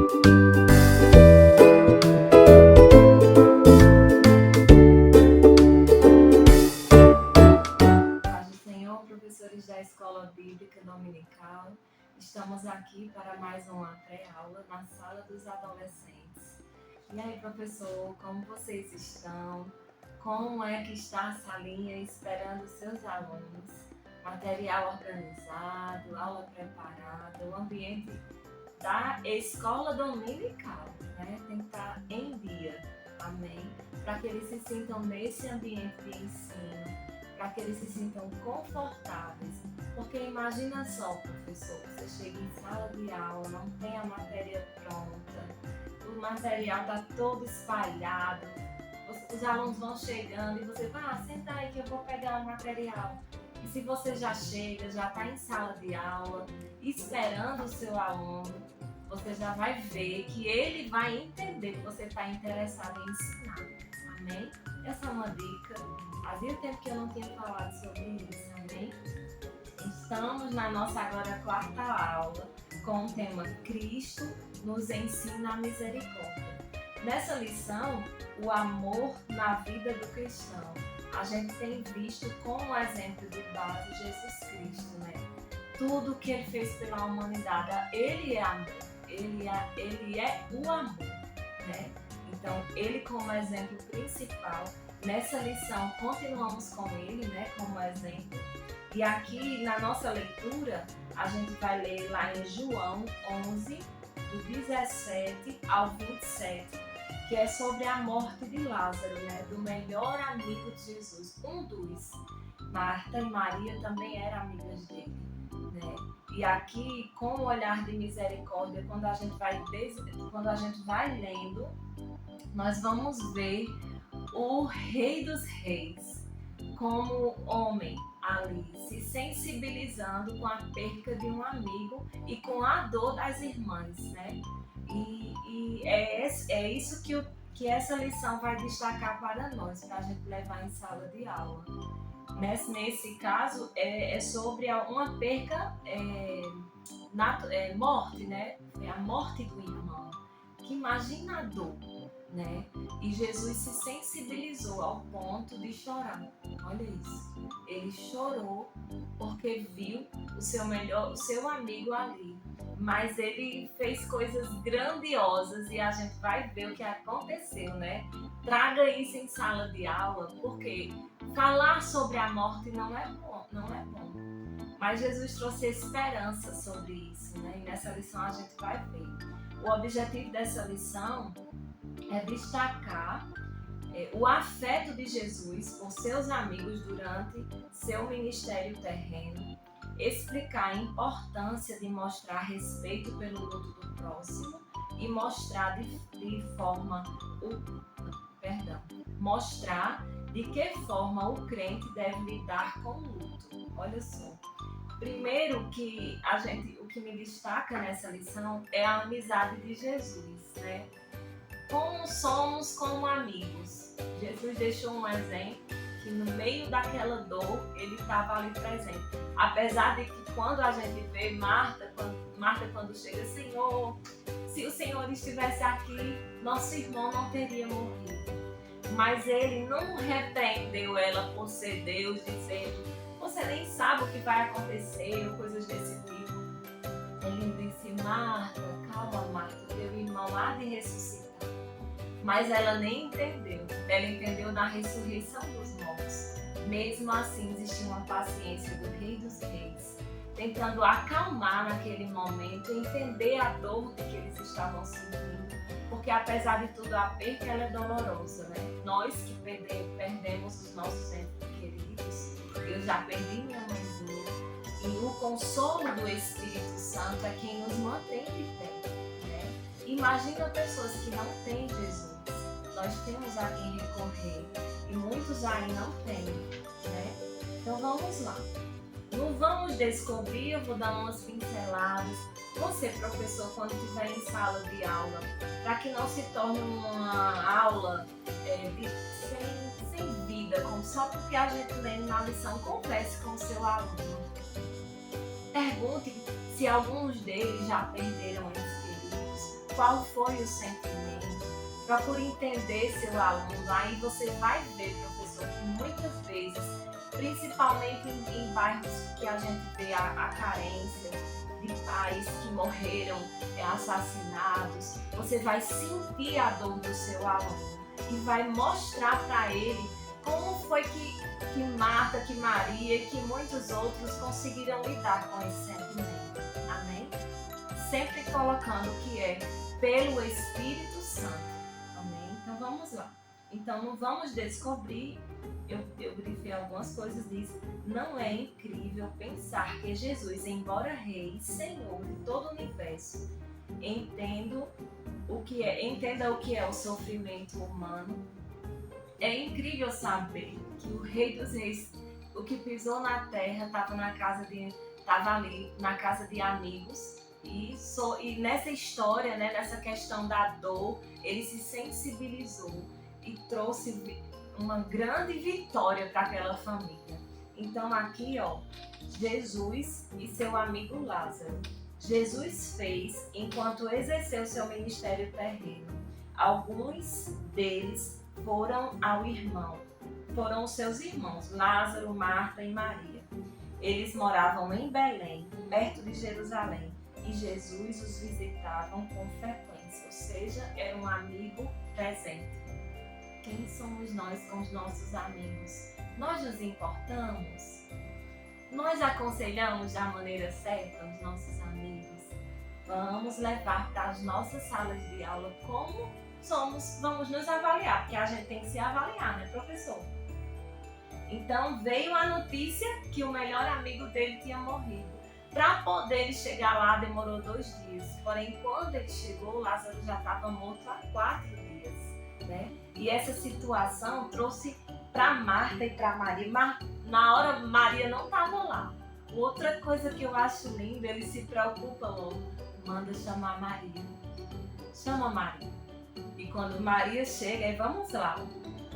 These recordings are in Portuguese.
Paz do Senhor, professores da Escola Bíblica Dominical, estamos aqui para mais uma pré-aula na sala dos adolescentes. E aí, professor, como vocês estão? Como é que está a salinha esperando seus alunos? Material organizado, aula preparada, o ambiente da escola dominical, né? Tem que estar em dia, amém? Para que eles se sintam nesse ambiente de ensino, para que eles se sintam confortáveis. Porque imagina só, professor, você chega em sala de aula, não tem a matéria pronta, o material está todo espalhado, os alunos vão chegando e você vai, senta aí que eu vou pegar o material. E se você já chega, já está em sala de aula, esperando o seu aluno, você já vai ver que ele vai entender que você está interessado em ensinar. Amém? Essa é uma dica. Fazia tempo que eu não tinha falado sobre isso, amém? Estamos na nossa agora quarta aula com o tema Cristo nos ensina a misericórdia. Nessa lição, o amor na vida do cristão. A gente tem visto como exemplo de base Jesus Cristo, né? Tudo que ele fez pela humanidade, ele é amor, ele é o amor, né? Então, ele como exemplo principal. Nessa lição, continuamos com ele, né, como exemplo. E aqui, na nossa leitura, a gente vai ler lá em João 11, do 17 ao 27, que é sobre a morte de Lázaro, né, do melhor amigo de Jesus, um dos. Marta e Maria também eram amigas dele, né? E aqui, com o olhar de misericórdia, quando a gente vai lendo, nós vamos ver o Rei dos Reis como homem ali, se sensibilizando com a perca de um amigo e com a dor das irmãs, né? E é isso que essa lição vai destacar para nós, para a gente levar em sala de aula. Nesse caso, é sobre uma perca, morte, né? É a morte do irmão. Que imagina a dor, né? E Jesus se sensibilizou ao ponto de chorar. Olha isso. Ele chorou porque viu o seu amigo ali. Mas ele fez coisas grandiosas e a gente vai ver o que aconteceu, né? Traga isso em sala de aula, porque falar sobre a morte não é bom. Mas Jesus trouxe esperança sobre isso, né? E nessa lição a gente vai ver. O objetivo dessa lição é destacar o afeto de Jesus por seus amigos durante seu ministério terreno, explicar a importância de mostrar respeito pelo luto do próximo e mostrar mostrar de que forma o crente deve lidar com o luto. Olha só. Primeiro o que me destaca nessa lição é a amizade de Jesus, né? Como somos como amigos. Jesus deixou um exemplo que no meio daquela dor ele estava ali presente. Apesar de que quando a gente vê Marta quando chega, Senhor, se o Senhor estivesse aqui, nosso irmão não teria morrido. Mas ele não repreendeu ela por ser Deus, dizendo, você nem sabe o que vai acontecer, ou coisas desse tipo. Ele disse, Marta, calma Marta, teu irmão há de ressuscitar. Mas ela nem entendeu. Ela entendeu na ressurreição dos mortos. Mesmo assim, existia uma paciência do Rei dos Reis, tentando acalmar naquele momento e entender a dor que eles estavam sentindo. Porque apesar de tudo, a perca ela é dolorosa, né? Nós que perdemos os nossos entes queridos, eu já perdi minha mãezinha, e o consolo do Espírito Santo é quem nos mantém de pé, né? Imagina pessoas que não têm Jesus. Nós temos a quem recorrer e muitos aí não têm, né? Então vamos lá. Não vamos descobrir, eu vou dar umas pinceladas. Você, professor, quando estiver em sala de aula, para que não se torne uma aula sem vida, só porque a gente lê na lição, converse com o seu aluno. Pergunte se alguns deles já perderam entes queridos, qual foi o sentimento. Procure entender seu aluno. Aí você vai ver, professor, que muitas vezes, principalmente em bairros que a gente vê a carência de pais que morreram assassinados, você vai sentir a dor do seu aluno e vai mostrar para ele como foi que Marta, que Maria e que muitos outros conseguiram lidar com esse sentimento. Amém? Sempre colocando que é pelo Espírito Santo. Amém? Então vamos lá. Então vamos descobrir, eu grifei algumas coisas disso. Não é incrível pensar que Jesus, embora Rei, Senhor de todo o universo, entenda o que é o sofrimento humano. É incrível saber que o Rei dos Reis, o que pisou na terra, estava ali na casa de amigos. E nessa história, né, nessa questão da dor, ele se sensibilizou e trouxe uma grande vitória para aquela família. Então aqui, Jesus e seu amigo Lázaro. Jesus fez enquanto exerceu seu ministério terreno. Alguns deles foram os seus irmãos, Lázaro, Marta e Maria. Eles moravam em Belém, perto de Jerusalém, e Jesus os visitava com frequência, ou seja, era um amigo presente. Quem somos nós com os nossos amigos? Nós nos importamos? Nós aconselhamos da maneira certa os nossos amigos? Vamos levar para as nossas salas de aula como somos, vamos nos avaliar, porque a gente tem que se avaliar, né, professor? Então veio a notícia que o melhor amigo dele tinha morrido. Para poder chegar lá demorou 2 dias, porém quando ele chegou, Lázaro já estava morto há 4 dias, né? E essa situação trouxe para Marta e para Maria. Na hora Maria não estava lá. Outra coisa que eu acho linda, ele se preocupa logo, manda chamar Maria. Chama Maria. E quando Maria chega, aí vamos lá,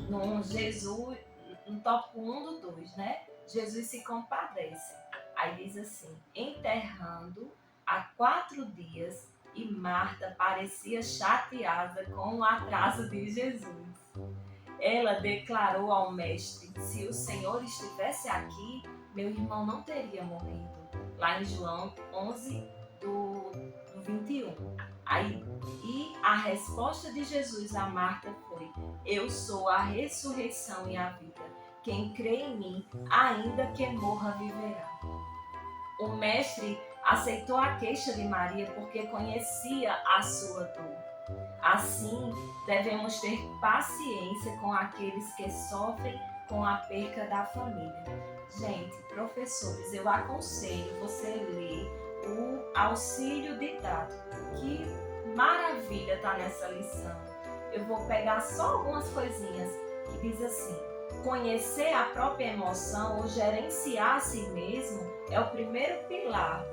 no tópico 1 do 2, né? Jesus se compadece. Aí diz assim, enterrando há 4 dias, e Marta parecia chateada com o atraso de Jesus. Ela declarou ao mestre, se o Senhor estivesse aqui, meu irmão não teria morrido. Lá em João 11, do 21. E a resposta de Jesus a Marta foi, eu sou a ressurreição e a vida. Quem crê em mim, ainda que morra, viverá. O mestre aceitou a queixa de Maria porque conhecia a sua dor. Assim, devemos ter paciência com aqueles que sofrem com a perca da família. Gente, professores, eu aconselho você ler o auxílio didático. Que maravilha está nessa lição. Eu vou pegar só algumas coisinhas que diz assim, conhecer a própria emoção ou gerenciar a si mesmo é o primeiro pilar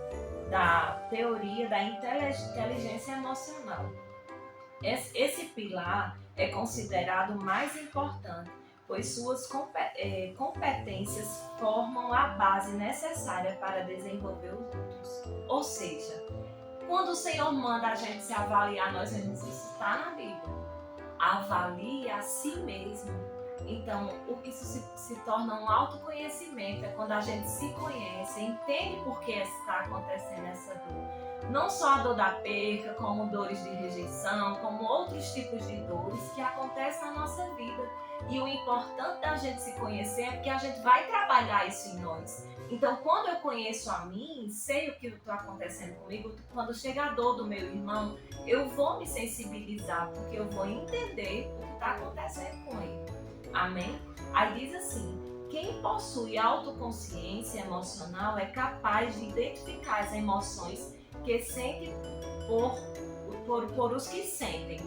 da teoria da inteligência emocional. Esse pilar é considerado o mais importante, pois suas competências formam a base necessária para desenvolver os outros. Ou seja, quando o Senhor manda a gente se avaliar, nós vemos isso está na Bíblia. Avalie a si mesmo. Então, isso se torna um autoconhecimento, é quando a gente se conhece, entende por que está acontecendo essa dor. Não só a dor da perca, como dores de rejeição, como outros tipos de dores que acontecem na nossa vida. E o importante da gente se conhecer é que a gente vai trabalhar isso em nós. Então, quando eu conheço a mim, sei o que está acontecendo comigo, quando chega a dor do meu irmão, eu vou me sensibilizar, porque eu vou entender o que está acontecendo com ele. Amém? Aí diz assim, quem possui autoconsciência emocional é capaz de identificar as emoções que sente por os que sentem.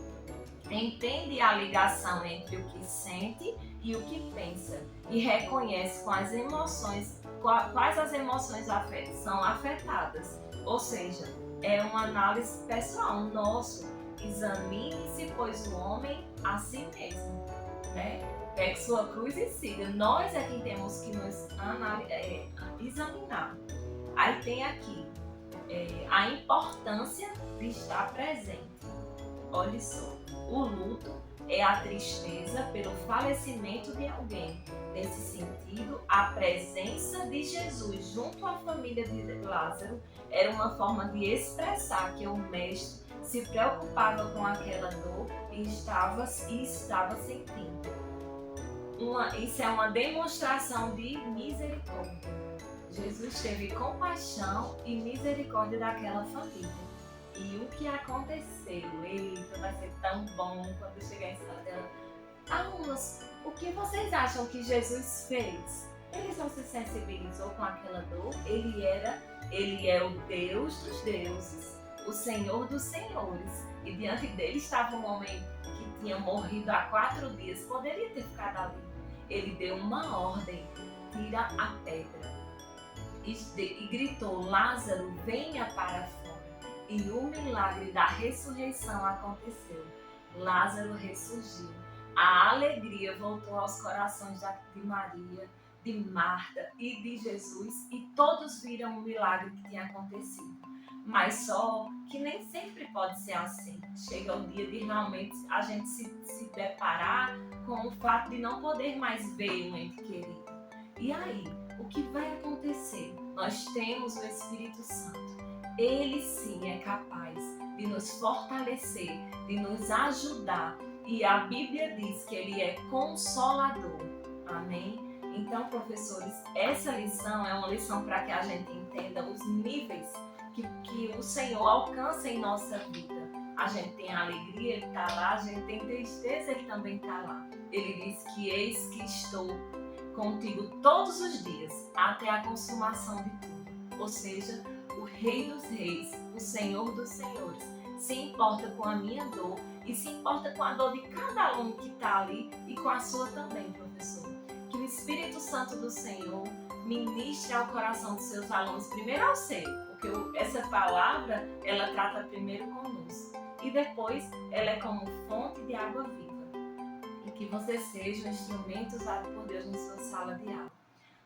Entende a ligação entre o que sente e o que pensa e reconhece quais as emoções são afetadas. Ou seja, é uma análise pessoal nosso. Examine-se, pois o homem a si mesmo, né? Pegue sua cruz e siga. Nós é quem temos que nos examinar. Aí tem aqui a importância de estar presente. Olhe só, o luto é a tristeza pelo falecimento de alguém. Nesse sentido, a presença de Jesus junto à família de Lázaro era uma forma de expressar que o mestre se preocupava com aquela dor e estava sentindo. Isso é uma demonstração de misericórdia. Jesus teve compaixão e misericórdia daquela família. E o que aconteceu? Eita, vai ser tão bom quando chegar em sala dela. Alunos, o que vocês acham que Jesus fez? Ele só se sensibilizou com aquela dor. Ele é o Deus dos deuses, o Senhor dos senhores. E diante dele estava um homem que tinha morrido há 4 dias. Poderia ter ficado ali. Ele deu uma ordem: tira a pedra. E gritou: Lázaro, venha para fora. E o milagre da ressurreição aconteceu. Lázaro ressurgiu. A alegria voltou aos corações de Maria, de Marta e de Jesus, e todos viram o milagre que tinha acontecido. Mas só que nem sempre pode ser assim. Chega o dia de realmente a gente se deparar com o fato de não poder mais ver um ente querido. E aí, o que vai acontecer? Nós temos o Espírito Santo. Ele sim é capaz de nos fortalecer, de nos ajudar. E a Bíblia diz que ele é consolador. Amém? Então, professores, essa lição é uma lição para que a gente entenda os níveis que o Senhor alcança em nossa vida. A gente tem alegria, ele está lá. A gente tem tristeza, ele também está lá. Ele diz que eis que estou contigo todos os dias, até a consumação de tudo. Ou seja, o Rei dos Reis, o Senhor dos Senhores, se importa com a minha dor e se importa com a dor de cada aluno que está ali e com a sua também, professor. Que o Espírito Santo do Senhor ministre ao coração dos seus alunos, primeiro ao seu, porque essa palavra, ela trata primeiro conosco e depois ela é como fonte de água viva. E que você seja um instrumento usado por Deus na sua sala de aula.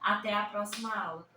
Até a próxima aula.